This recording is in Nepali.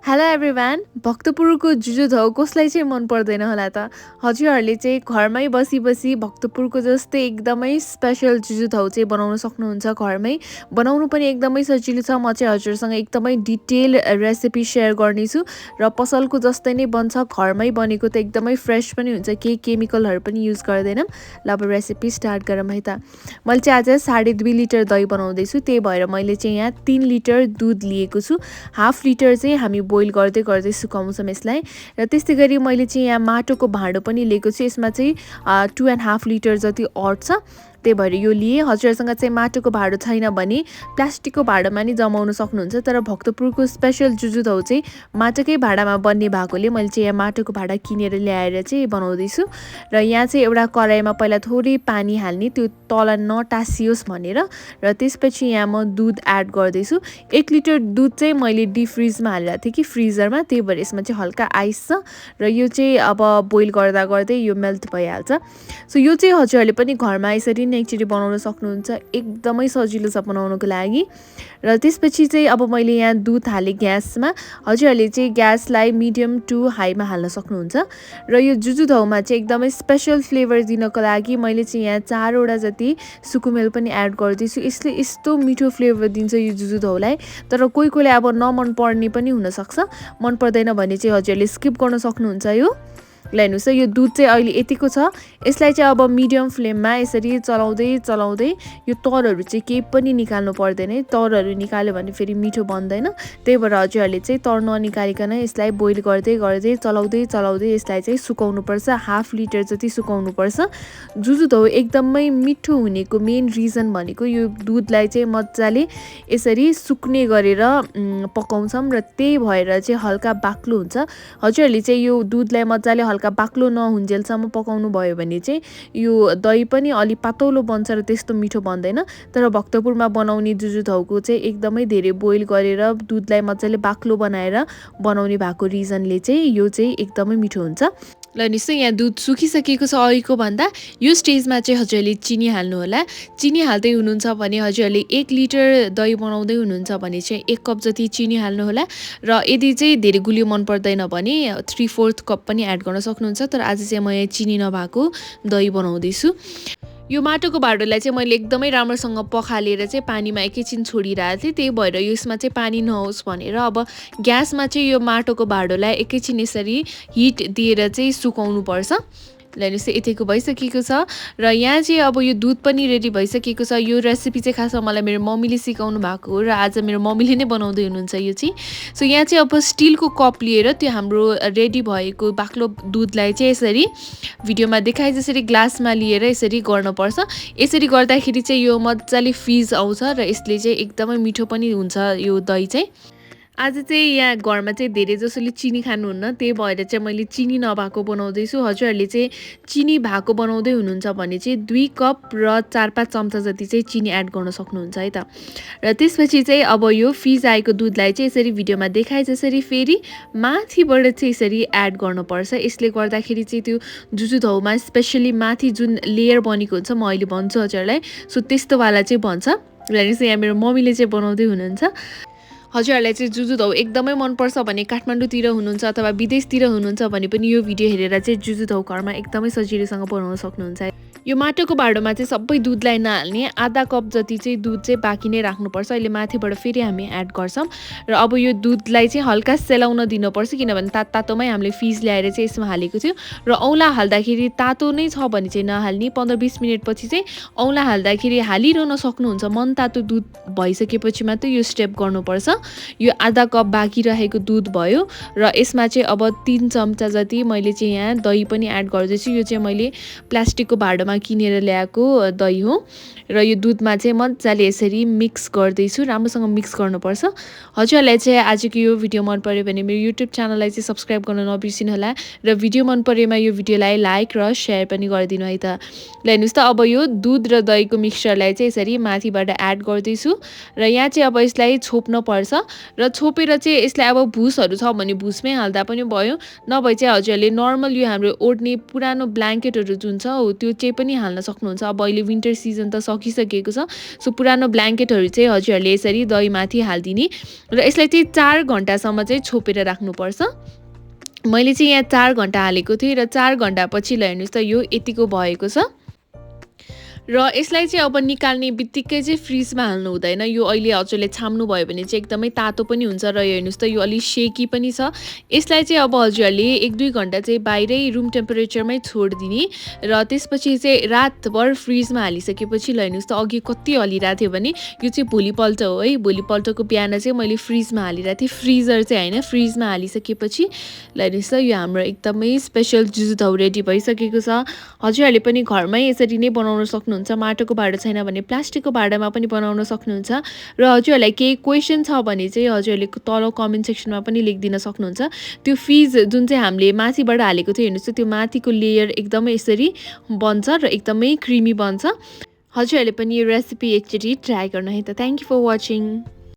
हेलो एभ्रिवान भक्तपुरको जुजु धौ कसलाई चाहिँ मन पर्दैन होला त हजुरहरूले चाहिँ घरमै बसी बसी भक्तपुरको जस्तै एकदमै स्पेशल जुजु धौ चाहिँ बनाउन सक्नुहुन्छ घरमै बनाउनु पनि एकदमै सजिलो छ म चाहिँ हजुरसँग एकदमै डिटेल रेसिपी सेयर गर्नेछु र पसलको जस्तै नै बन्छ घरमै बनेको त एकदमै फ्रेस पनि हुन्छ केही केमिकलहरू पनि युज गर्दैनौँ ल अब रेसिपी स्टार्ट गरौँ है त मैले चाहिँ आज 2.5 लिटर दही बनाउँदैछु त्यही भएर मैले चाहिँ यहाँ 3 लिटर दुध लिएको छु हाफ लिटर चाहिँ हामी बोइल गर्दै गर्दै सुकाउँछौँ यसलाई र त्यस्तै गरी मैले चाहिँ यहाँ माटोको भाँडो पनि लिएको छु यसमा चाहिँ 2.5 लिटर जति अट्छ त्यही भएर यो लिए हजुरसँग चाहिँ माटोको भाँडो छैन भने प्लास्टिकको भाँडोमा नि जमाउन सक्नुहुन्छ तर भक्तपुरको स्पेशल जुजु धौ चाहिँ माटोकै भाँडामा बन्ने भएकोले मैले चाहिँ यहाँ माटोको भाँडा किनेर ल्याएर चाहिँ बनाउँदैछु र यहाँ चाहिँ एउटा कराईमा पहिला थोरै पानी हाल्ने त्यो तल नटासियोस् भनेर र त्यसपछि यहाँ म दुध एड गर्दैछु 1 लिटर दुध चाहिँ मैले डिप फ्रिजमा हालेर थिएँ कि फ्रिजरमा त्यही भएर यसमा चाहिँ हल्का आइस छ र यो चाहिँ अब बोइल गर्दा गर्दै यो मेल्ट भइहाल्छ सो यो चाहिँ हजुरहरूले पनि घरमा यसरी एकचोटि बनाउन सक्नुहुन्छ एकदमै सजिलो छ बनाउनको लागि र त्यसपछि चाहिँ अब मैले यहाँ दुध हालेँ ग्यासमा हजुरहरूले चाहिँ ग्यासलाई मिडियम टु हाईमा हाल्न सक्नुहुन्छ र यो जुजु धौमा चाहिँ एकदमै स्पेशल फ्लेभर दिनको लागि मैले चाहिँ यहाँ 4 वटा जति सुकुमेल पनि एड गर्दैछु यसले यस्तो मिठो फ्लेभर दिन्छ यो जुजु धौलाई तर कोही कोहीले अब नमन पर्ने पनि हुनसक्छ मन पर्दैन भने चाहिँ हजुरहरूले स्किप गर्न सक्नुहुन्छ यो हेर्नुहोस् यो दुध चाहिँ अहिले यतिको छ यसलाई चाहिँ अब मिडियम फ्लेममा यसरी चलाउँदै चलाउँदै यो तरहरू चाहिँ केही पनि निकाल्नु पर्दैन तरहरू निकाल्यो भने फेरि मिठो बन्दैन त्यही भएर हजुरहरूले चाहिँ तर ननिकालिकन यसलाई बोइल गर्दै गर्दै चलाउँदै चलाउँदै यसलाई चाहिँ सुकाउनुपर्छ हाफ लिटर जति सुकाउनुपर्छ जुजु धौ एकदमै मिठो हुनेको मेन रिजन भनेको यो दुधलाई चाहिँ मजाले यसरी सुक्ने गरेर पकाउँछौँ र त्यही भएर चाहिँ हल्का बाक्लो हुन्छ हजुरहरूले चाहिँ यो दुधलाई मजाले हल्का बाक्लो नहुन्जेलसम्म पकाउनु भयो भने चाहिँ यो दही पनि अलि पातलो बन्छ र त्यस्तो मिठो बन्दैन तर भक्तपुरमा बनाउने जुजु धौको चाहिँ एकदमै धेरै बोइल गरेर दुधलाई मजाले बाक्लो बनाएर बनाउने भएको रिजनले चाहिँ यो चाहिँ एकदमै मिठो हुन्छ ल निश्चय यहाँ दुध सुकिसकेको छ अहिलेको भन्दा यो स्टेजमा चाहिँ हजुरहरूले चिनी हाल्नु होला चिनी हाल्दै हुनुहुन्छ भने हजुरहरूले 1 लिटर दही बनाउँदै हुनुहुन्छ भने चाहिँ 1 कप जति चिनी हाल्नु होला र यदि चाहिँ धेरै गुलियो मन पर्दैन भने 3/4 कप पनि एड गर्न सक्नुहुन्छ तर आज चाहिँ म यहाँ चिनी नभएको दही बनाउँदैछु यो माटोको भाँडोलाई चाहिँ मैले एकदमै राम्रोसँग पखालेर चाहिँ पानीमा एकैछिन छोडिरहेको थिएँ त्यही भएर यसमा चाहिँ पानी नहोस् भनेर अब ग्यासमा चाहिँ यो माटोको भाँडोलाई एकैछिन यसरी हिट दिएर चाहिँ सुकाउनु पर्छ हेर्नुहोस् यतिको भइसकेको छ र यहाँ चाहिँ अब यो दुध पनि रेडी भइसकेको छ यो रेसिपी चाहिँ खासमा मलाई मेरो मम्मीले सिकाउनु भएको हो र आज मेरो मम्मीले नै बनाउँदै हुनुहुन्छ यो चाहिँ सो यहाँ चाहिँ अब स्टिलको कप लिएर त्यो हाम्रो रेडी भएको बाक्लो दुधलाई चाहिँ यसरी भिडियोमा देखाए जसरी ग्लासमा लिएर यसरी गर्नुपर्छ यसरी गर्दाखेरि चाहिँ यो मजाले फिज आउँछ र यसले चाहिँ एकदमै मिठो पनि हुन्छ यो दही चाहिँ आज चाहिँ यहाँ घरमा चाहिँ धेरै जसोले चिनी खानुहुन्न त्यही भएर चाहिँ मैले चिनी नभएको बनाउँदैछु हजुरहरूले चाहिँ चिनी भएको बनाउँदै हुनुहुन्छ भने चाहिँ 2 कप र 4-5 चम्चा जति चाहिँ चिनी एड गर्न सक्नुहुन्छ है त र त्यसपछि चाहिँ अब यो फिज आएको दुधलाई चाहिँ यसरी भिडियोमा देखाए जसरी फेरि माथिबाट चाहिँ यसरी एड गर्नुपर्छ यसले गर्दाखेरि चाहिँ त्यो जुजु धौमा स्पेसली माथि जुन लेयर बनेको हुन्छ म अहिले भन्छु हजुरलाई सो त्यस्तोवाला चाहिँ भन्छ र यहाँ मेरो मम्मीले चाहिँ बनाउँदै हुनुहुन्छ हजुरहरूलाई चाहिँ जुजु धौ एकदमै मनपर्छ भने काठमाडौँतिर हुनुहुन्छ अथवा विदेशतिर हुनुहुन्छ भने पनि यो भिडियो हेरेर चाहिँ जुजु धौ घरमा एकदमै सजिलोसँग बनाउन सक्नुहुन्छ यो माटोको भाँडोमा चाहिँ सबै दुधलाई नहाल्ने आधा कप जति चाहिँ दुध चाहिँ बाँकी नै राख्नुपर्छ अहिले माथिबाट फेरि हामी एड गर्छौँ र अब यो दुधलाई चाहिँ हल्का सेलाउन दिनुपर्छ किनभने तातोमै हामीले फिज ल्याएर चाहिँ यसमा हालेको थियो र औँला हाल्दाखेरि तातो नै छ भने चाहिँ नहाल्ने 15-20 मिनटपछि चाहिँ औँला हाल्दाखेरि हालिरहन सक्नुहुन्छ मन तातो दुध भइसकेपछि मात्र यो स्टेप गर्नुपर्छ यो आधा कप बाँकी रहेको दुध भयो र यसमा चाहिँ अब 3 चम्चा जति मैले चाहिँ यहाँ दही पनि एड गर्दैछु यो चाहिँ मैले प्लास्टिकको भाँडोमा किनेर ल्याएको दही हो र यो दुधमा चाहिँ मजाले यसरी मिक्स गर्दैछु राम्रोसँग मिक्स गर्नुपर्छ हजुरहरूलाई चाहिँ आजको यो भिडियो मन पर्यो भने मेरो युट्युब च्यानललाई चाहिँ सब्स्क्राइब गर्न नबिर्सिनु होला र भिडियो मन परेमा यो भिडियोलाई लाइक र सेयर पनि गरिदिनु है त हेर्नुहोस् त अब यो दुध र दहीको मिक्सचरलाई चाहिँ यसरी माथिबाट एड गर्दैछु र यहाँ चाहिँ अब यसलाई छोप्न पर्छ र छोपेर चाहिँ यसलाई अब भुसहरू छ भने भुसमै हाल्दा पनि भयो नभए चाहिँ हजुरहरूले नर्मल यो हाम्रो ओढ्ने पुरानो ब्ल्याङ्केटहरू जुन छ हो त्यो चाहिँ पनि हाल्न सक्नुहुन्छ। अब अहिले विन्टर सिजन त सकिसकेको छ, सो पुरानो ब्ल्याङ्केटहरू चाहिँ हजुरहरूले यसरी दहीमाथि हालिदिने र यसलाई चाहिँ 4 घन्टासम्म चाहिँ छोपेर राख्नुपर्छ। मैले चाहिँ यहाँ 4 घन्टा हालेको थिएँ र 4 घन्टापछि ल हेर्नुहोस् त यो यतिको भएको छ। र यसलाई चाहिँ अब निकाल्ने बित्तिकै चाहिँ फ्रिजमा हाल्नु हुँदैन। यो अहिले हजुरले छाम्नु भयो भने चाहिँ एकदमै तातो पनि हुन्छ र यो हेर्नुहोस् त यो अलि सेकी पनि छ। यसलाई चाहिँ अब हजुरहरूले 1-2 घन्टा चाहिँ बाहिरै रुम टेम्परेचरमै छोडिदिने र त्यसपछि चाहिँ रातभर फ्रिजमा हालिसकेपछि ल हेर्नुहोस् त अघि कति हलिरहेको थियो भने यो चाहिँ भोलिपल्ट हो है। भोलिपल्टको बिहान चाहिँ मैले फ्रिजमा हालिरहेको थिएँ, फ्रिजर चाहिँ होइन, फ्रिजमा हालिसकेपछि ल हेर्नुहोस् त यो हाम्रो एकदमै स्पेसल जुजु धाउ रेडी भइसकेको छ। हजुरहरूले पनि घरमै यसरी नै बनाउन सक्नुहुन्छ। माटोको भाँडो छैन भने प्लास्टिकको भाँडामा पनि बनाउन सक्नुहुन्छ। र हजुरहरूलाई केही क्वेसन छ भने चाहिँ हजुरहरूले तल कमेन्ट सेक्सनमा पनि लेखिदिन सक्नुहुन्छ। त्यो फिज जुन चाहिँ हामीले माथिबाट हालेको थियो हेर्नुहोस् त त्यो माथिको लेयर एकदमै यसरी बन्छ र एकदमै क्रिमी बन्छ। हजुरहरूले पनि यो रेसिपी एकचोटि ट्राई गर्नु है त। Thank you for watching.